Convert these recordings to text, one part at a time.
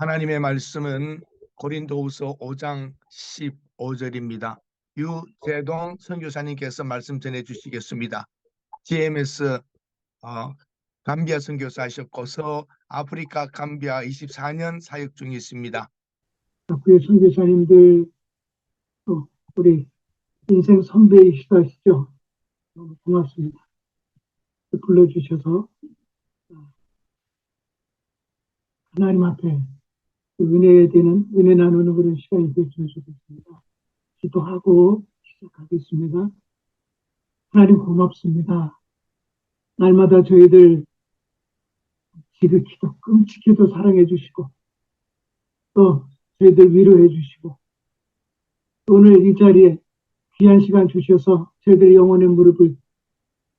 하나님의 말씀은 고린도후서 5장 15절입니다. 유재동 선교사님께서 말씀 전해주시겠습니다. GMS 감비아 선교사셨고서 아프리카 감비아 24년 사역 중에 있습니다. 학교의 선교사님들, 또 우리 인생 선배이시다시죠. 너무 고맙습니다. 불러주셔서 하나님 앞에 은혜에 대한 은혜 나누는 그런 시간이 되었으면 좋겠습니다. 기도하고 시작하겠습니다. 하나님 고맙습니다. 날마다 저희들 지극히도 끔찍히도 사랑해 주시고 또 저희들 위로해 주시고 오늘 이 자리에 귀한 시간 주셔서 저희들 영혼의 무릎을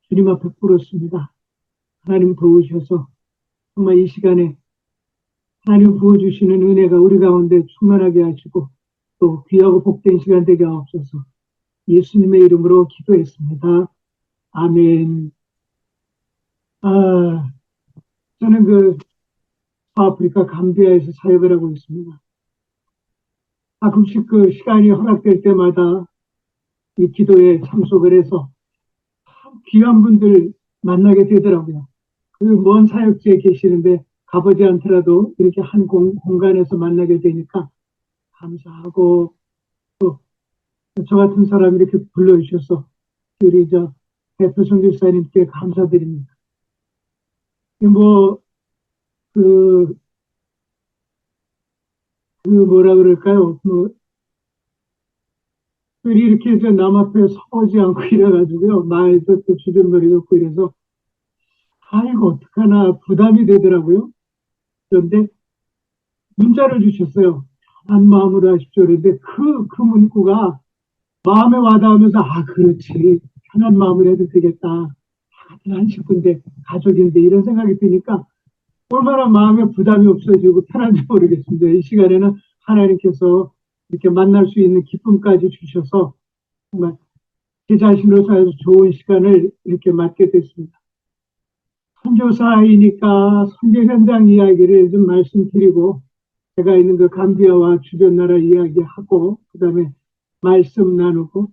주님 앞에 꿇었습니다. 하나님 도우셔서 정말 이 시간에 하나님 부어주시는 은혜가 우리 가운데 충만하게 하시고 또 귀하고 복된 시간 되게 하옵소서. 예수님의 이름으로 기도했습니다. 아멘. 저는 아프리카 감비아에서 사역을 하고 있습니다. 가끔씩 시간이 허락될 때마다 이 기도에 참석을 해서 참 귀한 분들 만나게 되더라고요. 먼 사역지에 계시는데 가보지 않더라도 이렇게 한 공간에서 만나게 되니까 감사하고 또 저 같은 사람이 이렇게 불러주셔서 우리 대표 선교사님께 감사드립니다. 뭐라 그럴까요? 이렇게 남 앞에 서보지 않고 이래가지고요. 말도 또 주전머리 없고 이래서 아이고 어떡하나 부담이 되더라고요. 그런데 문자를 주셨어요. 편한 마음으로 하십시오. 그런데 그 문구가 마음에 와닿으면서 그렇지. 편한 마음으로 해도 되겠다. 한 식구인데 가족인데 이런 생각이 드니까 얼마나 마음에 부담이 없어지고 편한지 모르겠습니다. 이 시간에는 하나님께서 이렇게 만날 수 있는 기쁨까지 주셔서 정말 제 자신으로서 아주 좋은 시간을 이렇게 맞게 됐습니다. 선교사이니까 선교 현장 이야기를 좀 말씀드리고 제가 있는 감비아와 주변 나라 이야기하고 그 다음에 말씀 나누고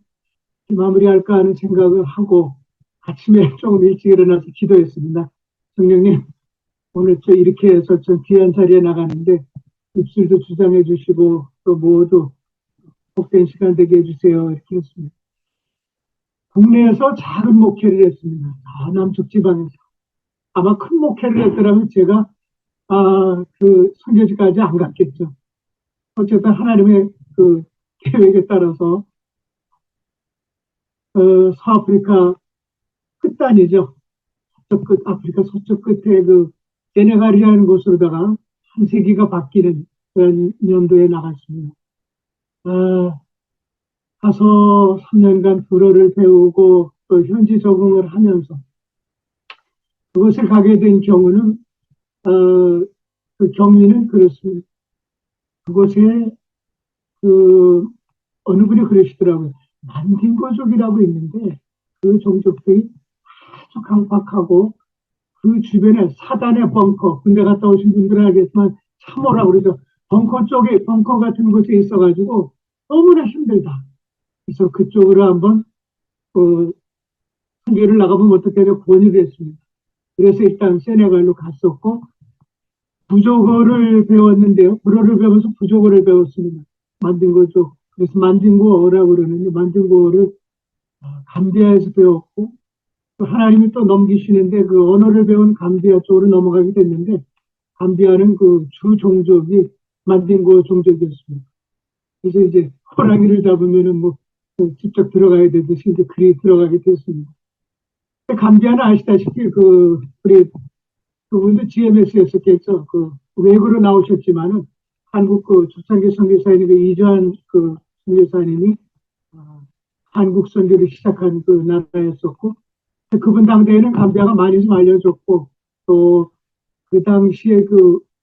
마무리할까 하는 생각을 하고 아침에 조금 일찍 일어나서 기도했습니다. 성령님 오늘 이렇게 해서 저 귀한 자리에 나가는데 입술도 주장해 주시고 또 모두 복된 시간 되게 해주세요. 이렇게 했습니다. 국내에서 작은 목회를 했습니다. 남쪽 지방에서. 아마 큰 목회를 했더라면 제가 선교지까지 안 갔겠죠. 어쨌든 하나님의 계획에 따라서 서아프리카 끝단이죠. 서쪽 끝, 아프리카 서쪽 끝에 세네갈이라는 곳으로다가 한 세기가 바뀌는 그런 연도에 나갔습니다. 가서 3년간 불어를 배우고 또 현지 적응을 하면서 그곳에 가게 된 경우는 그 경위는 그렇습니다. 그곳에 어느 분이 그러시더라고요. 만딩고족이라고 있는데 그 종족들이 아주 강팍하고 그 주변에 사단의 벙커, 군대 갔다 오신 분들은 알겠지만 참호라고 그러죠. 벙커 같은 곳에 있어가지고 너무나 힘들다. 그래서 그쪽으로 한번 선교를 나가보면 어떻게 해야 권유를 했습니다. 그래서 일단 세네갈로 갔었고 부조어를 배웠는데요. 불어를 배우면서 부조어를 배웠습니다. 만딩고족. 그래서 만딩고어라고 그러는데 만딩고어를 감비아에서 배웠고 또 하나님이 또 넘기시는데 그 언어를 배운 감비아 쪽으로 넘어가게 됐는데 감비아는 주 종족이 만딩고 종족이었습니다. 그래서 이제 호랑이를 잡으면은 직접 들어가야 되듯이 이제 그리 들어가게 됐습니다. 감비아는 아시다시피 우리 그분도 GMS였었겠죠. 외국으로 나오셨지만은 한국 초창기 선교사님이 이주한 선교사님이 한국 선교를 시작한 나라였었고 그분 당대에는 감비아가 많이 좀 알려졌고 또 그 당시에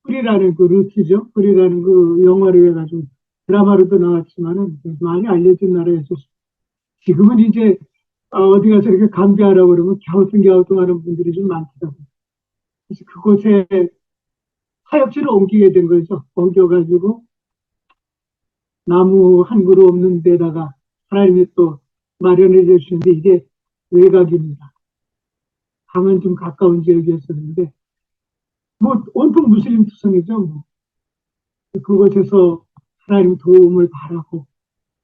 뿌리라는 루트죠. 뿌리라는 영화를 해가지고 드라마로도 나왔지만은 많이 알려진 나라였었습니다. 지금은 이제 어디 가서 이렇게 감비아라고 그러면 갸우뚱하는 분들이 좀 많더라고요. 그래서 그곳에 사역지를 옮기게 된 거죠. 옮겨가지고 나무 한 그루 없는 데다가 하나님이 또 마련해 주시는데 이게 외곽입니다. 강은 좀 가까운 지역이었었는데 뭐 온통 무슬림 투성이죠. 뭐. 그곳에서 하나님 도움을 바라고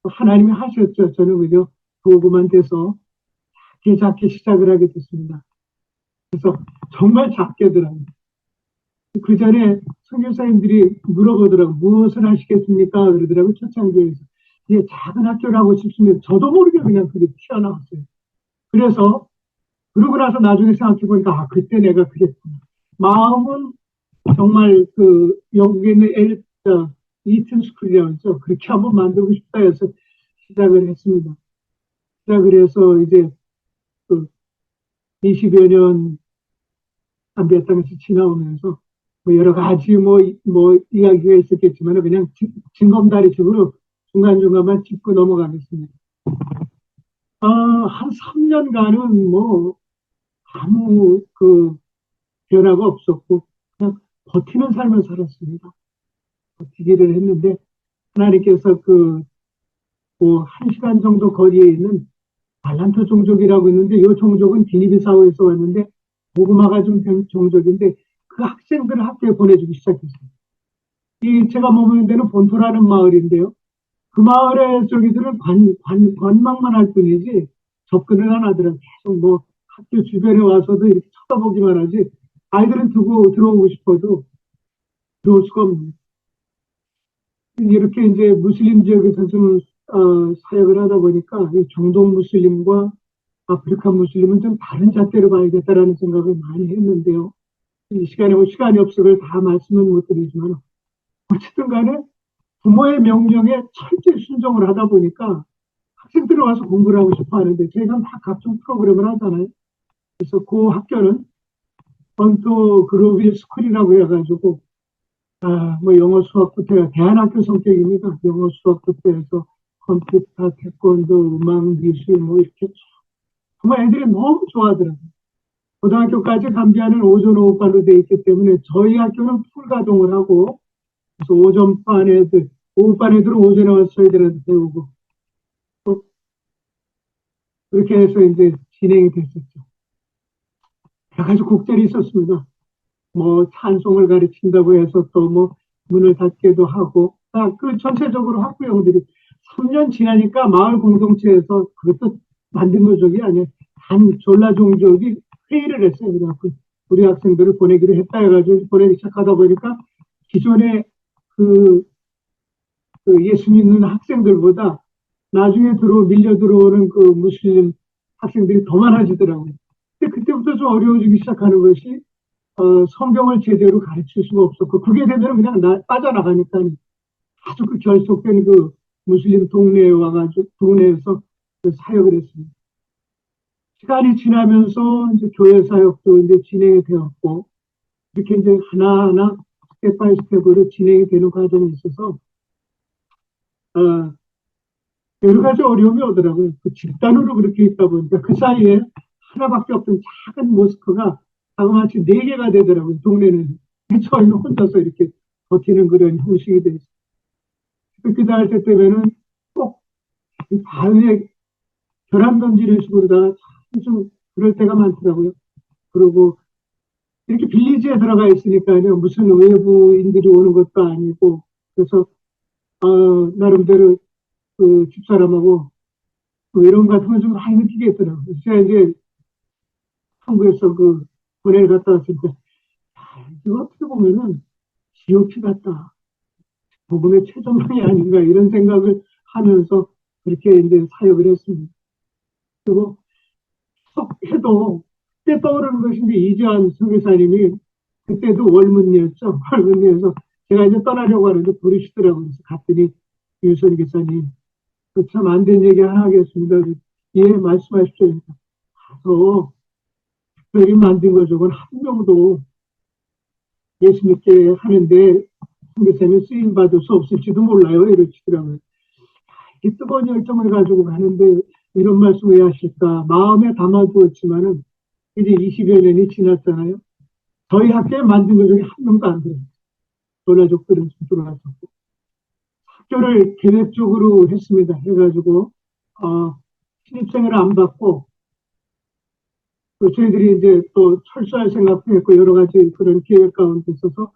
하나님이 하셨죠. 저는 그저 도구만 돼서 작게 시작을 하게 됐습니다. 그래서 정말 작게더라고요. 그 전에 선교사님들이 물어보더라고요. 무엇을 하시겠습니까? 그러더라고요. 초창기에서. 이게 작은 학교를 하고 싶으면 저도 모르게 그냥 그게 튀어나왔어요. 그래서 그러고 나서 나중에 생각해 보니까 아 그때 내가 그랬구나. 마음은 정말 그 영국에 있는 이튼 스쿨이라고 했죠. 그렇게 한번 만들고 싶다 해서 시작을 했습니다. 시작을 해서 이제 그 20여 년 담배 땅에서 지나오면서 뭐 여러 가지 뭐 이야기가 있었겠지만 그냥 징검다리식으로 중간중간만 짚고 넘어가겠습니다. 한 3년간은 뭐 아무 그 변화가 없었고 그냥 버티는 삶을 살았습니다. 버티기를 했는데 하나님께서 뭐 1시간 정도 거리에 있는 발란트 종족이라고 있는데 이 종족은 기니비사우에서 왔는데 고구마가 좀 된 종족인데 그 학생들을 학교에 보내주기 시작했어요. 제가 머무는 데는 본토라는 마을인데요. 그 마을의 저기들은 관망만 할 뿐이지 접근을 안 하더라고요. 계속 뭐 학교 주변에 와서도 이렇게 쳐다보기만 하지 아이들은 두고 들어오고 싶어도 들어올 수가 없는. 이렇게 이제 무슬림 지역에서 좀 사역을 하다 보니까 중동 무슬림과 아프리카 무슬림은 좀 다른 잣대로 봐야겠다라는 생각을 많이 했는데요. 이 시간에 시간이 없어서 다 말씀은 못 드리지만 어쨌든 간에 부모의 명령에 철저히 순종을 하다 보니까 학생들이 와서 공부를 하고 싶어 하는데 저희가 다 각종 프로그램을 하잖아요. 그래서 그 학교는 본토 그로빌 스쿨이라고 해가지고 뭐 영어 수학부터 대안학교 성격입니다. 영어 수학부터 해서 컴퓨터, 태권도, 음악, 미술 뭐 이렇게 정말 애들이 너무 좋아하더라고요. 고등학교까지 감비하는 오전 오후반으로 되어 있기 때문에 저희 학교는 풀가동을 하고 그래서 오전반 애들, 오후반 애들은 오전에 와서 저희들한테 배우고 또 그렇게 해서 이제 진행이 됐었죠. 여러 가지 곡절이 있었습니다. 뭐 찬송을 가르친다고 해서 또 뭐 문을 닫기도 하고 그 전체적으로 학부형들이 3년 지나니까 마을 공동체에서 그것도 만든 거족이 아니에요. 한 졸라 종족이 회의를 했어요. 그래갖고 우리 학생들을 보내기로 했다 해가지고 보내기 시작하다 보니까 기존에 그 예수 믿는 학생들보다 나중에 밀려 들어오는 그 무슬림 학생들이 더 많아지더라고요. 근데 그때부터 좀 어려워지기 시작하는 것이 성경을 제대로 가르칠 수가 없었고 그게 되면 그냥 빠져나가니까 아주 그 결속된 그 무슬림 동네에 와가지고 동네에서 그 사역을 했습니다. 시간이 지나면서 이제 교회 사역도 이제 진행이 되었고 이렇게 이제 하나하나 스텝 바이 스텝으로 진행이 되는 과정에 있어서 여러 가지 어려움이 오더라고요. 그 집단으로 그렇게 있다 보니까 그 사이에 하나밖에 없던 작은 모스크가 자그마치 4개가 되더라고요. 동네는. 저희는 혼자서 이렇게 버티는 그런 형식이 돼 있어요. 그렇게 할 때 되면은 꼭 바위에 계란 던지는 식으로다가 좀 그럴 때가 많더라고요. 그리고 이렇게 빌리지에 들어가 있으니까요. 무슨 외부인들이 오는 것도 아니고 그래서 나름대로 그 집사람하고 이런 같은 걸 좀 많이 느끼겠더라고요. 제가 이제 한국에서 그 군에를 갔다 왔을 때 이거 어떻게 보면은 지옥시 같다. 복음의 최종명이 아닌가 이런 생각을 하면서 그렇게 이제 사역을 했습니다. 그리고 해도 그때 떠오르는 것인데 이재환 선교사님이 그때도 월문리였죠. 월문리에서 제가 이제 떠나려고 하는데 부르시더라고요. 그래서 갔더니 유선 기사님 참 안 된 얘기 하나 하겠습니다. 예, 말씀하십시오. 가서 특별히 만든 거저건 한 명도 예수 믿게 하는데 선교사님 쓰임 받을 수 없을지도 몰라요. 이러시더라고요. 이 뜨거운 열정을 가지고 가는데 이런 말씀 왜 하실까? 마음에 담아두었지만은 이제 20여 년이 지났잖아요. 저희 학교에 만든 것 중에 한 명도 안 들어요. 전라족들은 좀 들어왔었고, 학교를 계획적으로 했습니다. 해가지고, 신입생을 안 받고, 저희들이 이제 또 철수할 생각도 했고, 여러 가지 그런 계획 가운데 있어서,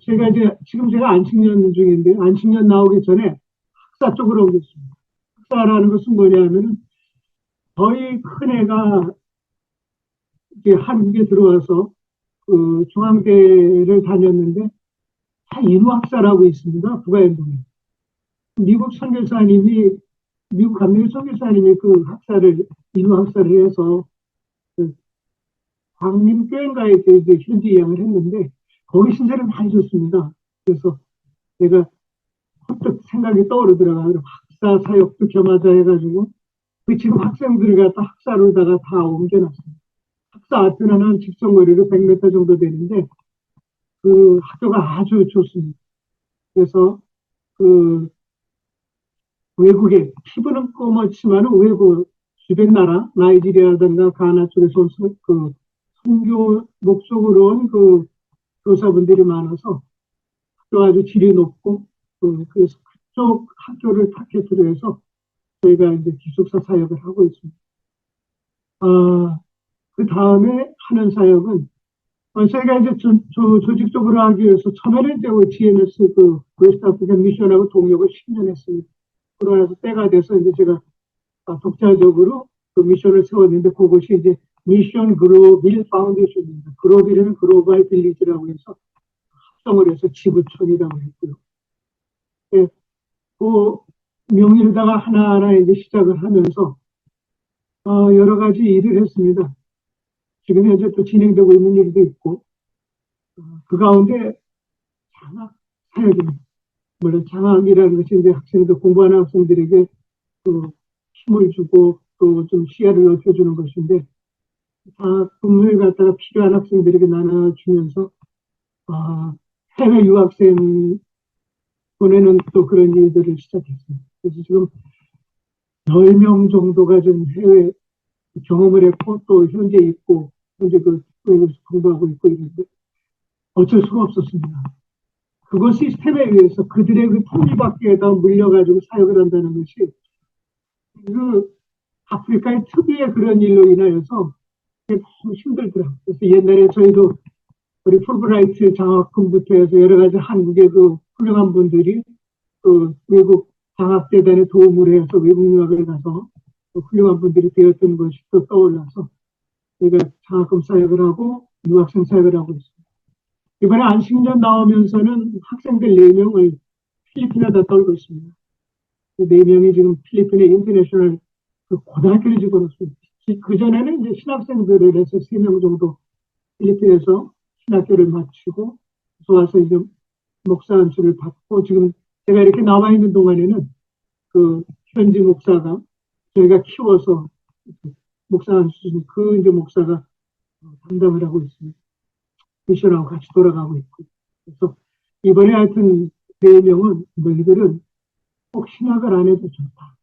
제가 이제, 지금 제가 안식년 중인데, 안식년 나오기 전에 학사 쪽으로 오겠습니다. 학사라는 것은 뭐냐면은, 저희 큰애가 이제 한국에 들어와서, 중앙대를 다녔는데, 다 인후학사라고 있습니다. 북아현동에. 미국 선교사님이, 미국 감리교 선교사님이 그 학사를, 인후학사를 해서, 그 광림교회인가에 이제 현지 예양을 했는데, 거기 신세를 많이 줬습니다. 그래서 내가 헛떡 생각이 떠오르더라고요. 학사 사역도 겸하자 해가지고, 그 지금 학생들을 갖다 학사로다가 다 옮겨놨어요. 학사 앞에는 한 직선거리로 100m 정도 되는데, 그 학교가 아주 좋습니다. 그래서 그 외국에 피부는 검었지만은 외국 주변 나라 나이지리아든가 가나 쪽에서 온 그 선교 목적으로 온 그 교사분들이 많아서 학교가 아주 질이 높고 그래서 그쪽 학교를 타겟으로 해서 저희가 이제 기숙사 사역을 하고 있습니다. 그 다음에 하는 사역은 저희가 이제 조직적으로 하기 위해서 처음에는 이제 GMS 그 웨스트 아프리카 미션하고 동력을 10년 했습니다. 그러고 나서 때가 돼서 이제 제가 독자적으로 그 미션을 세웠는데 그것이 이제 미션 그로빌 파운데이션입니다. 그로빌은 글로벌 빌리지라고 해서 합성을 해서 지구촌이라고 했고요. 네, 그 명의로다가 하나하나 이제 시작을 하면서 여러 가지 일을 했습니다. 지금 현재 또 진행되고 있는 일도 있고 그 가운데 장학 사역입니다. 물론 장학이라는 것이 이제 학생들 공부하는 학생들에게 그 힘을 주고 또 좀 시야를 넓혀주는 것인데 장학금을 갖다가 필요한 학생들에게 나눠주면서 해외 유학생 보내는 또 그런 일들을 시작했습니다. 그래서 지금 10명 정도가 좀 해외 경험을 했고 또 현재 있고 현재 그 외국에서 공부하고 있고 이런데 어쩔 수가 없었습니다. 그것 시스템에 의해서 그들의 그 톱니바퀴에다 물려가지고 사역을 한다는 것이 그 아프리카의 특유의 그런 일로 인하여서 너무 힘들더라고요. 그래서 옛날에 저희도 우리 풀브라이트 장학금부터 해서 여러 가지 한국의 그 훌륭한 분들이 그 외국 장학재단에 도움을 해서 외국 유학을 가서 그 훌륭한 분들이 되었던 것이 또 떠올라서 저희가 장학금 사역을 하고 유학생 사역을 하고 있습니다. 이번에 안식년 나오면서는 학생들 4명을 필리핀에다 떨고 있습니다. 4명이 지금 필리핀의 인터내셔널 그 고등학교를 집어넣습니다. 그전에는 이제 신학생들을 해서 3명 정도 필리핀에서 신학교를 마치고 와서 이제 목사 안수를 받고 지금 제가 이렇게 나와 있는 동안에는 그 현지 목사가 저희가 키워서 목사 안수 그 이제 목사가 담당을 하고 있습니다. 미션하고 같이 돌아가고 있고. 그래서 이번에 하여튼 4명은 너희들은 꼭 신학을 안 해도 좋다.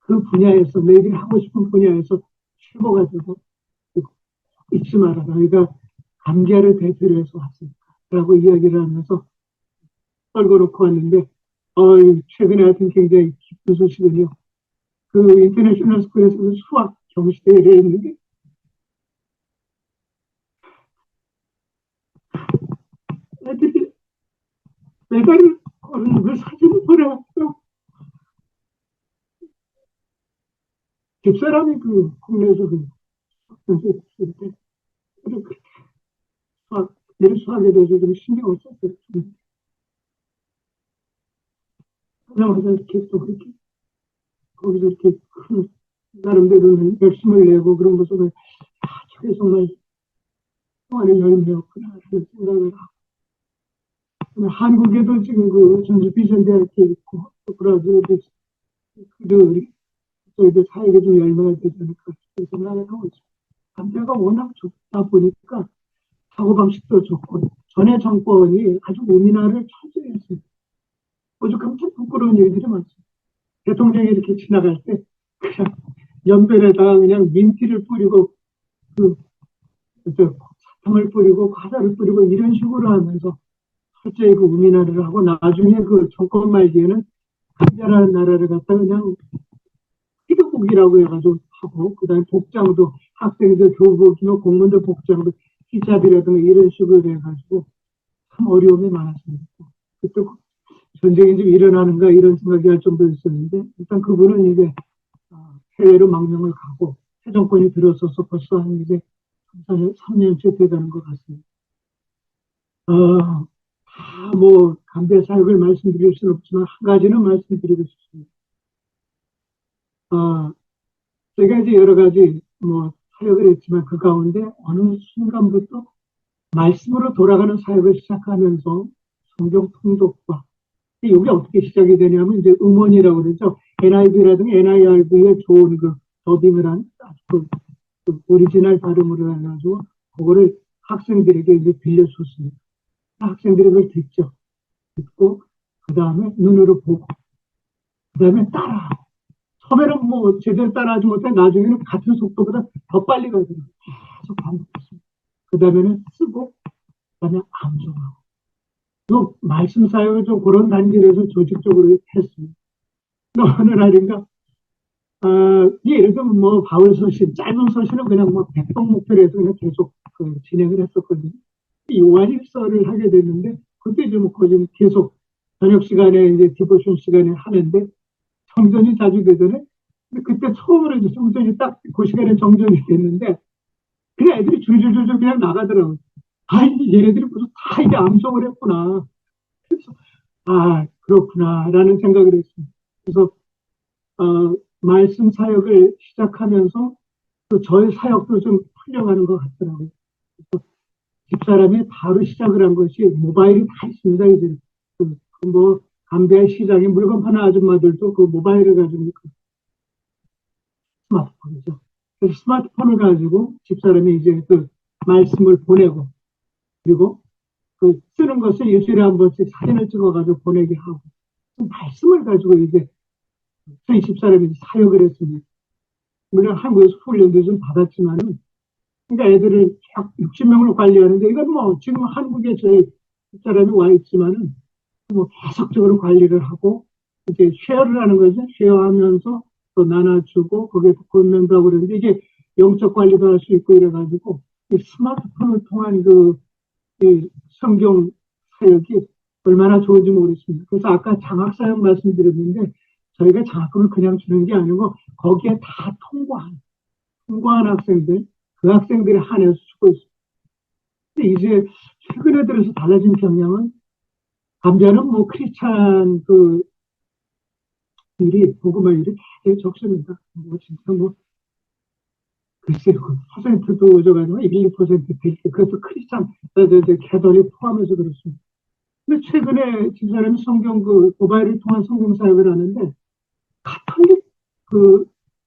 그 분야에서 너희들이 하고 싶은 분야에서 최고가 되고 잊지 마라. 너희가 감기야를 대표로 해서 왔으니까 라고 이야기를 하면서 떨고 놓고 왔는데 최근에 하여튼 굉장히 기쁜 소식은요. 그 인터내셔널 스쿨에서 수학 경시대회를 했는데 애들이 메달을 거는 그 사진을 보내왔어. 집사람이 그 국내에서 그 선수 있을 때 내 수학에 대해서 좀 신경을 썼어요. 하자마자 이렇게 또 그렇게 거기서 이렇게 큰 나름대로 열심을 내고 그런 모습을 저게 정말 동안의 열매였구나 하는 생각을 하고 한국에도 지금 그 전주 비전대학교 있고 또 브라질에도 그들이 저희들 사회가 좀 열매가 되지 않을까 싶은 생각을 하고 있습니다. 감자가 워낙 좋다 보니까 사고방식도 좋고 전에 정권이 아주 우리나라를 철저했어요. 오죽하면 참 부끄러운 일들이 많습니다. 대통령이 이렇게 지나갈 때 그냥 연변에다가 그냥 민티를 뿌리고 그 사탕을 뿌리고 과자를 뿌리고 이런 식으로 하면서 철저히 그 우민화를 하고 나중에 그 정권 말기에는 감자라는 나라를 갖다 그냥 피드국이라고 해가지고 하고 그다음에 복장도 학생들 교복이나 공무원들 복장도 히잡이라든가 이런 식으로 해가지고 참 어려움이 많았습니다. 그때 전쟁이 좀 일어나는가 이런 생각이 할 정도였었는데 일단 그분은 이제 해외로 망명을 가고 새 정권이 들어서서 벌써 한 이제 3년째 돼가는 것 같습니다. 다 뭐 감배 사역을 말씀드릴 수는 없지만 한 가지는 말씀드리고 싶습니다. 제가 이제 여러 가지 뭐 사역을 했지만 그 가운데 어느 순간부터 말씀으로 돌아가는 사역을 시작하면서 성경 통독과 이게 어떻게 시작이 되냐면 이제 음원이라고 그러죠. NIV라든가 NIRV에 좋은 그 더빙을 한 그 오리지널 발음으로 해가지고 그거를 학생들에게 이제 들려줬습니다. 학생들이 그걸 듣고 그 다음에 눈으로 보고 그 다음에 따라하고 처음에는 뭐 제대로 따라하지 못해 나중에는 같은 속도보다 더 빨리 가더라고요. 계속 반복했습니다. 그 다음에는 쓰고 그 다음에 암송하고 또 말씀 사역을 좀 그런 단계에서 조직적으로 했습니다. 어느 날인가 예를 들면 뭐 바울 서신 짧은 서신은 그냥 뭐 백동 목표로 해서 그냥 계속 진행을 했었거든요. 요한일서를 하게 됐는데 그때 이제 뭐 거진 계속 저녁 시간에 이제 디보션 시간에 하는데 정전이 자주 되더래. 근데 그때 처음으로 이제 정전이 딱 그 시간에 정전이 됐는데 그냥 애들이 줄줄줄줄 그냥 나가더라고요. 얘네들이 무슨 다 이게 암송을 했구나. 그래서 그렇구나라는 생각을 했습니다. 그래서 말씀 사역을 시작하면서 또 저의 사역도 좀 풀려가는 것 같더라고요. 집사람이 바로 시작을 한 것이 모바일이 다 있습니다. 이제 뭐 담배 시장에 물건 파는 아줌마들도 그 모바일을 가지고 스마트폰이죠. 그 스마트폰을 가지고 집사람이 이제 그 말씀을 보내고 그리고 그 쓰는 것을 일주일에 한 번씩 사진을 찍어가지고 보내게 하고 그 말씀을 가지고 이제 저희 집사람이 사역을 했습니다. 물론 한국에서 훈련도 좀 받았지만은 그러니까 애들을 60명을 관리하는데 이건 뭐 지금 한국에 저희 집사람이 와 있지만은 뭐 계속적으로 관리를 하고 이제 쉐어를 하는 거죠. 쉐어하면서 또 나눠주고 거기에 또 권면도 그러는데 이게 영적 관리도 할 수 있고 이래가지고 이 스마트폰을 통한 이 성경 사역이 얼마나 좋은지 모르겠습니다. 그래서 아까 장학 사역 말씀드렸는데 저희가 장학금을 그냥 주는 게 아니고 거기에 다 통과한 학생들 그 학생들이 한해서 주고 있습니다. 근데 이제 최근에 들어서 달라진 경향은 감자는 뭐 크리스찬 일이 복음화율이 되게 적습니다. 뭐 진짜 뭐 글쎄요, 그 퍼센트도 져가지고 1, 2% 될 때, 그것도 크리스찬, 캐톨릭 포함해서 그렇습니다. 근데 최근에 집사람이 성경 모바일을 통한 성경 사역을 하는데 가톨릭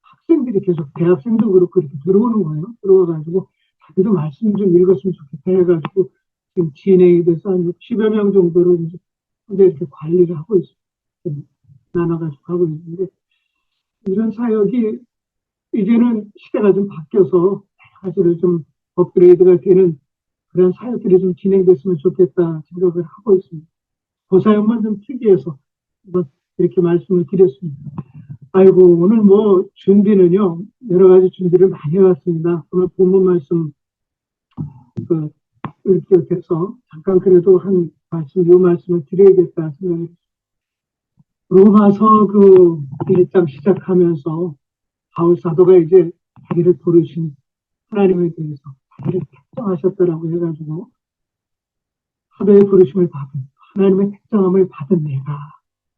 학생들이 계속 대학생도 그렇고 이렇게 들어오는 거예요. 들어와가지고 자기도 말씀 좀 읽었으면 좋겠다 해가지고 지금 진행이 돼서 한 60여 명 정도를 이제 이렇게 관리를 하고 있습니다. 나눠가지고 하고 있는데 이런 사역이 이제는 시대가 좀 바뀌어서 사실은 좀 업그레이드가 되는 그런 사역들이 좀 진행됐으면 좋겠다 생각을 하고 있습니다. 그 사역만 좀 특이해서 뭐 이렇게 말씀을 드렸습니다. 아이고 오늘 뭐 준비는요 여러 가지 준비를 많이 해왔습니다. 오늘 본문 말씀 이렇게 해서 잠깐 그래도 한 말씀 요 말씀을 드려야겠다 생각을 했습니다. 로마서 1장 시작하면서 바울 사도가 이제 자기를 부르신 하나님에 대해서 자기를 택정하셨다라고 해가지고 사도의 부르심을 받은 하나님의 택정함을 받은 내가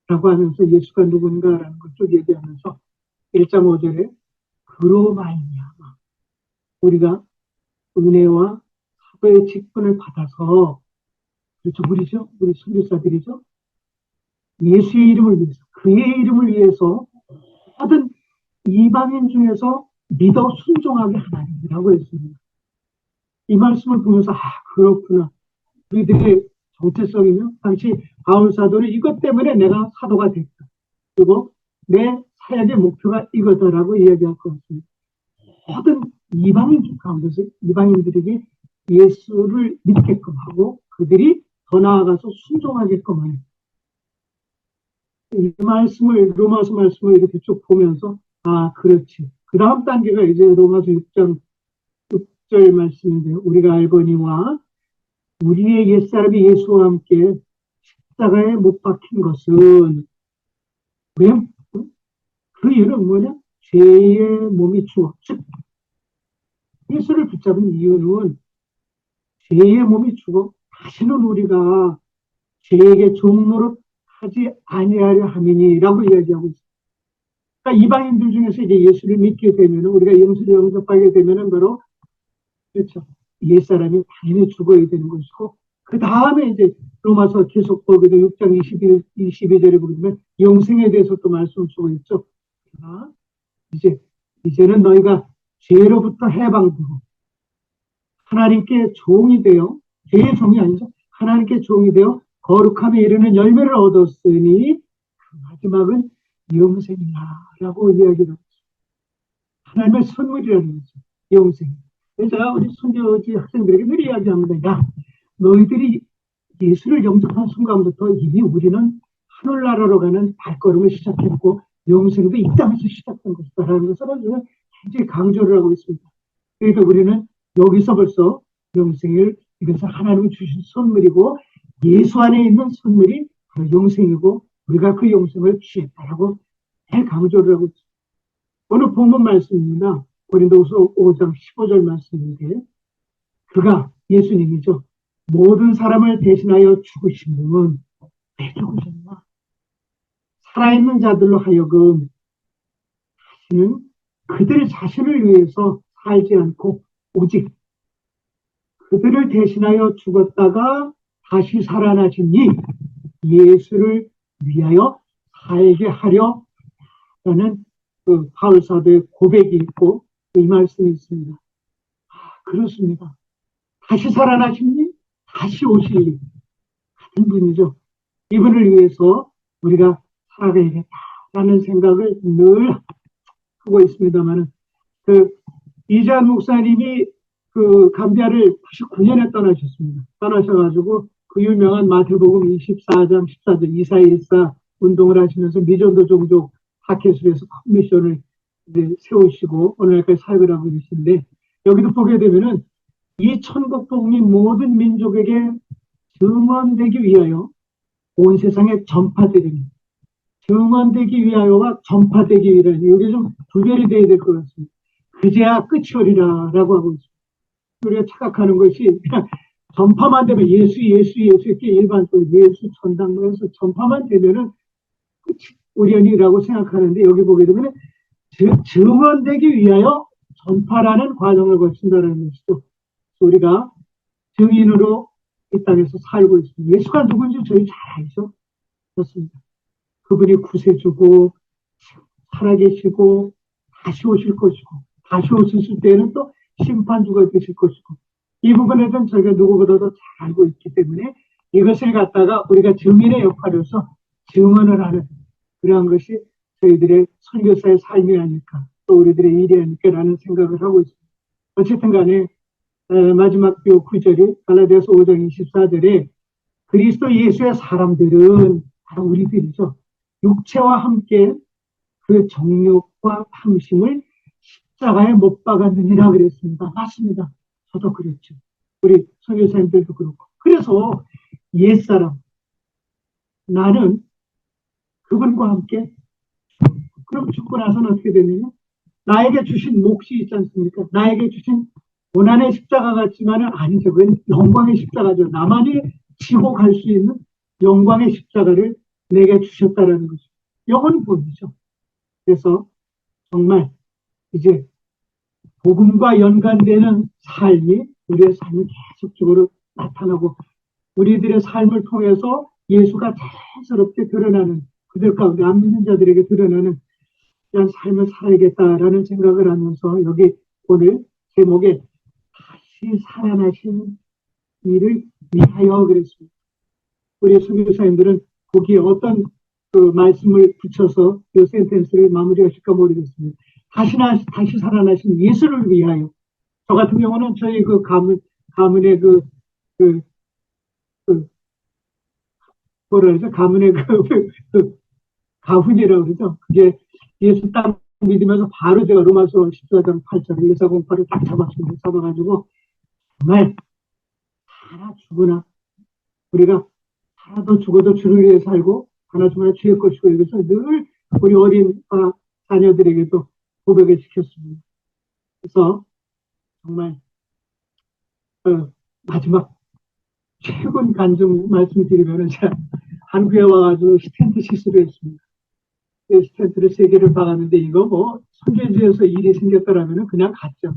라고 하면서 예수가 누군가라는 걸 쭉 얘기하면서 1장 5절에 그로 말미암아 우리가 은혜와 사도의 직분을 받아서 그렇죠 우리죠 우리 선교사들이죠 예수의 이름을 위해서 그의 이름을 위해서 모든 이방인 중에서 믿어 순종하게 하나님이라고 했습니다. 이 말씀을 보면서 그렇구나. 우리들의 정체성이며 당시 바울 사도는 이것 때문에 내가 사도가 됐다. 그리고 내 사역의 목표가 이거다라고 이야기할 것 같습니다. 모든 이방인 가운데서 이방인들에게 예수를 믿게끔 하고 그들이 더 나아가서 순종하게끔 해요. 이 말씀을, 로마서 말씀을 이렇게 쭉 보면서, 아, 그렇지. 그 다음 단계가 이제 로마서 6장 6절 말씀인데요. 우리가 알거니와 우리의 옛사람이 예수와 함께 십자가에 못 박힌 것은, 왜? 그 이유는 뭐냐? 죄의 몸이 죽어. 즉, 예수를 붙잡은 이유는 죄의 몸이 죽어. 다시는 우리가 죄에게 종노릇 하지 아니하려 함이니라고 이야기하고 있습니다. 그러니까 이방인들 중에서 이제 예수를 믿게 되면, 우리가 예수를 영접하게 되면은 바로, 그렇죠, 옛사람이 당연히 죽어야 되는 것이고, 그 다음에 이제 로마서 계속 보게도 6장 22절에 보게 되면 영생에 대해서 또 말씀을 주고 있죠. 자, 이제는 너희가 죄로부터 해방되고 하나님께 종이 되어, 죄의 종이 아니죠, 하나님께 종이 되어 거룩함에 이르는 열매를 얻었으니 그 마지막은 영생이라고 이야기를 하고 있습니다. 하나님의 선물이라는 거죠. 영생. 그래서 제가 우리 순교지 학생들에게 늘 이야기합니다. 야, 너희들이 예수를 영접한 순간부터 이미 우리는 하늘나라로 가는 발걸음을 시작했고 영생도 이 땅에서 시작된 것이다라는 것을 굉장히 강조를 하고 있습니다. 그러니까 우리는 여기서 벌써 영생을, 이것은 하나님이 주신 선물이고 예수 안에 있는 선물이 바로 영생이고 우리가 그 영생을 취했다라고 강조를 하고 있습니다. 오늘 본문 말씀입니다. 고린도후서 5장 15절 말씀인데, 그가, 예수님이죠, 모든 사람을 대신하여 죽으심은 왜 죽으셨나? 살아있는 자들로 하여금 다시는 그들 자신을 위해서 살지 않고 오직 그들을 대신하여 죽었다가 다시 살아나신 이 예수를 위하여 살게 하려 라는 그 바울 사도의 고백이 있고 이 말씀이 있습니다. 아, 그렇습니다. 다시 살아나신 이, 다시 오실 이 같은 분이죠. 이분을 위해서 우리가 살아가야겠다라는 생각을 늘 하고 있습니다만은, 그 이재한 목사님이 그 감비아를 99년에 떠나셨습니다. 떠나셔가지고 그 유명한 마태복음 24장 14절 이사일사 운동을 하시면서 미전도 종족 학회수에서 커미션을 세우시고 오늘까지 사역을 하고 계신데, 여기도 보게 되면은 이 천국 복음이 모든 민족에게 증언되기 위하여 온 세상에 전파되기, 증언되기 위하여와 전파되기 위하여, 이게 좀 구별이 돼야 될 것 같습니다. 그제야 끝이 오리라 라고 하고 있습니다. 우리가 착각하는 것이 그냥 전파만 되면 예수 이렇게 일반적으로 예수 천당에서 전파만 되면은 끝이 오려니라고 생각하는데, 여기 보게 되면 증언되기 위하여 전파라는 과정을 거친다는 것이죠. 우리가 증인으로 이 땅에서 살고 있습니다. 예수가 누군지 저희 잘 알죠? 그렇습니다. 그분이 구세주고 살아계시고 다시 오실 것이고 다시 오실 때에는 또 심판주가 되실 것이고, 이 부분에 대해서 저희가 누구보다도 잘 알고 있기 때문에 이것을 갖다가 우리가 증인의 역할로서 증언을 하는 그러한 것이 저희들의 선교사의 삶이 아닐까, 또 우리들의 일이 아닐까라는 생각을 하고 있습니다. 어쨌든 간에 마지막 9절이 갈라디아서 5장 24절에 그리스도 예수의 사람들은 바로 우리들이죠. 육체와 함께 그 정욕과 탐심을 십자가에 못 박았느니라 그랬습니다. 맞습니다. 저도 그랬죠. 우리 선교사님들도 그렇고. 그래서 옛사람, 나는 그분과 함께, 그럼 죽고 나서는 어떻게 되느냐? 나에게 주신 몫이 있지 않습니까? 나에게 주신 고난의 십자가 같지만은 아니죠. 그건 영광의 십자가죠. 나만이 지고 갈 수 있는 영광의 십자가를 내게 주셨다라는 거죠. 영원히 보이죠. 그래서 정말 이제 복음과 연관되는 삶이 우리의 삶에 계속적으로 나타나고 우리들의 삶을 통해서 예수가 자연스럽게 드러나는, 그들 가운데 안 믿는 자들에게 드러나는 그런 삶을 살아야겠다라는 생각을 하면서 여기 오늘 제목에 다시 살아나신 이를 위하여 그랬습니다. 우리 선교사님들은 거기에 어떤 그 말씀을 붙여서 그 센텐스를 마무리하실까 모르겠습니다. 다시 살아나신 예수를 위하여. 저 같은 경우는 저희 그 가문의 그 뭐라 그러죠? 가문의 그 가훈이라고 그러죠. 그게 예수 딱 믿으면서 바로 제가 로마서 14장 8절 1408을 딱 잡았습니다. 잡아가지고 정말 살아 죽으나 우리가 살아도 죽어도 주를 위해 살고 하나 죽으나 주의 것이고 이것을 늘 우리 어린 자녀들에게도 고백을 시켰습니다. 그래서 정말 마지막 최근 간증 말씀드리면은 제가 한국에 와가지고 스텐트 시술을 했습니다. 스텐트를 3개를 박았는데 이거 뭐 손재주에서 일이 생겼더라면 그냥 갔죠.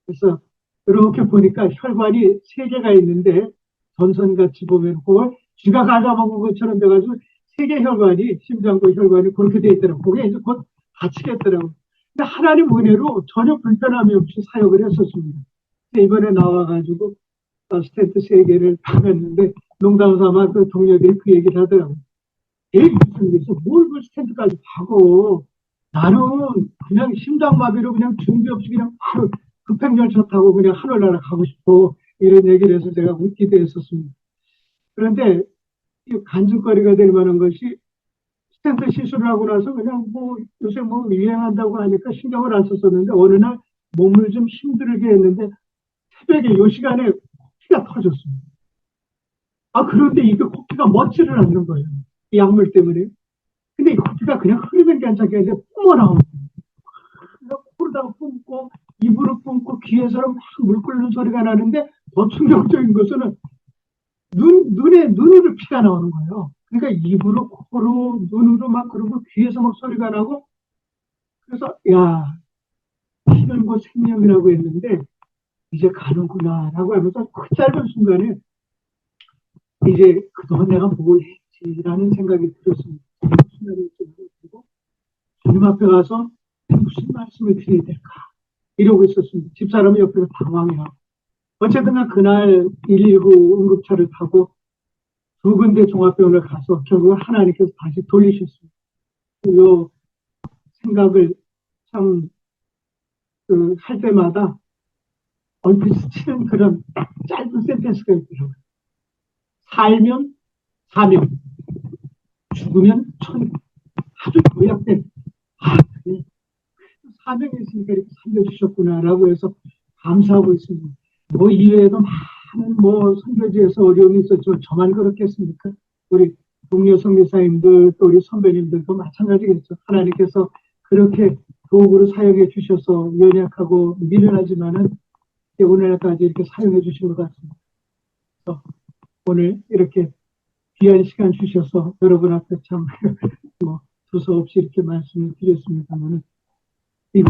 그래서 이렇게 보니까 혈관이 3개가 있는데 전선같이 보면 그걸 쥐가 갉아먹은 것처럼 돼가지고 3개 혈관이 심장과 혈관이 그렇게 돼 있더라고요. 그게 이제 곧 다치겠더라고요. 근데 하나님 은혜로 전혀 불편함이 없이 사역을 했었습니다. 이번에 나와가지고 스텐트 3개를 박았는데 농담 삼아 그 동료들이 그 얘기를 하더라고요. 에이, 무슨 일이서 뭘 그 스텐트까지 박어. 나는 그냥 심장마비로 그냥 준비 없이 그냥 바로 급행열차 타고 그냥 하늘나라 가고 싶어. 이런 얘기를 해서 제가 웃기도 했었습니다. 그런데 이 간증거리가 될 만한 것이 스텐트 시술을 하고 나서 그냥 뭐 요새 뭐 유행한다고 하니까 신경을 안 썼었는데 어느 날 몸을 좀 힘들게 했는데 새벽에 요 시간에 코피가 터졌습니다. 그런데 이게 코피가 멎지를 않는 거예요. 이 약물 때문에. 근데 이 코피가 그냥 흐르면 괜찮게 하는데 뿜어나오는 거예요. 코로다가 뿜고 입으로 뿜고 귀에서는 막 물 끓는 소리가 나는데 더 충격적인 것은 눈으로 피가 나오는 거예요. 그러니까 입으로 코로 눈으로 막 그러고 귀에서 막 소리가 나고 그래서 야 피는 곧 생명이라고 했는데 이제 가는구나 라고 하면서 그 짧은 순간에 이제 그동안 내가 뭘 했지라는 생각이 들었습니다. 주님 앞에 가서 무슨 말씀을 드려야 될까 이러고 있었습니다. 집사람이 옆에서 당황해요. 어쨌든 그날 119 응급차를 타고 2군데 종합병원을 가서 결국 하나님께서 다시 돌리셨습니다. 이 생각을 참 할 때마다 얼핏 스치는 그런 짧은 센텐스가 있더라고요. 살면 사명, 죽으면 천국. 아주 도약된 그래. 사명이 있으니까 이렇게 살려주셨구나라고 해서 감사하고 있습니다. 뭐 이외에도 많은 뭐 선교지에서 어려움이 있었죠. 저만 그렇겠습니까? 우리 동료 선교사님들 또 우리 선배님들도 마찬가지겠죠. 하나님께서 그렇게 도구로 사용해 주셔서 연약하고 미련하지만은 오늘까지 이렇게 사용해 주신 것 같습니다. 그래서 오늘 이렇게 귀한 시간 주셔서 여러분 앞에 참 뭐 두서없이 이렇게 말씀을 드렸습니다만은 이거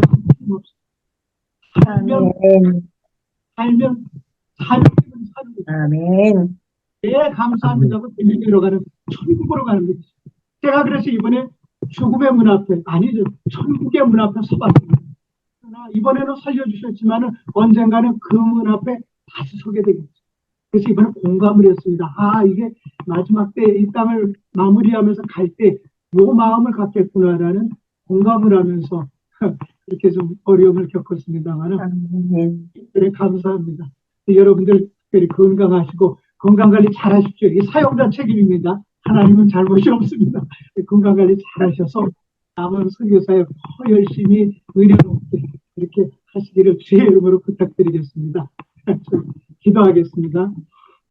살면 사는 아멘. 예, 감사합니다고 빌리기로 가는 천국으로 가는 거죠. 제가 그래서 이번에 죽음의 문 앞에 아니죠 천국의 문 앞에 서봤습니다. 그러나 이번에는 살려주셨지만은 언젠가는 그 문 앞에 다시 서게 되겠죠. 그래서 이번에 공감을 했습니다. 이게 마지막 때 이 땅을 마무리하면서 갈 때 요 마음을 갖겠구나라는 공감을 하면서 이렇게 좀 어려움을 겪었습니다만은 그래 감사합니다. 여러분들 특별히 건강하시고 건강관리 잘 하십시오. 이게 사용자 책임입니다. 하나님은 잘못이 없습니다. 건강관리 잘 하셔서 남은 선교사역 더 열심히 은혜롭게 이렇게 하시기를 주의 이름으로 부탁드리겠습니다. 기도하겠습니다.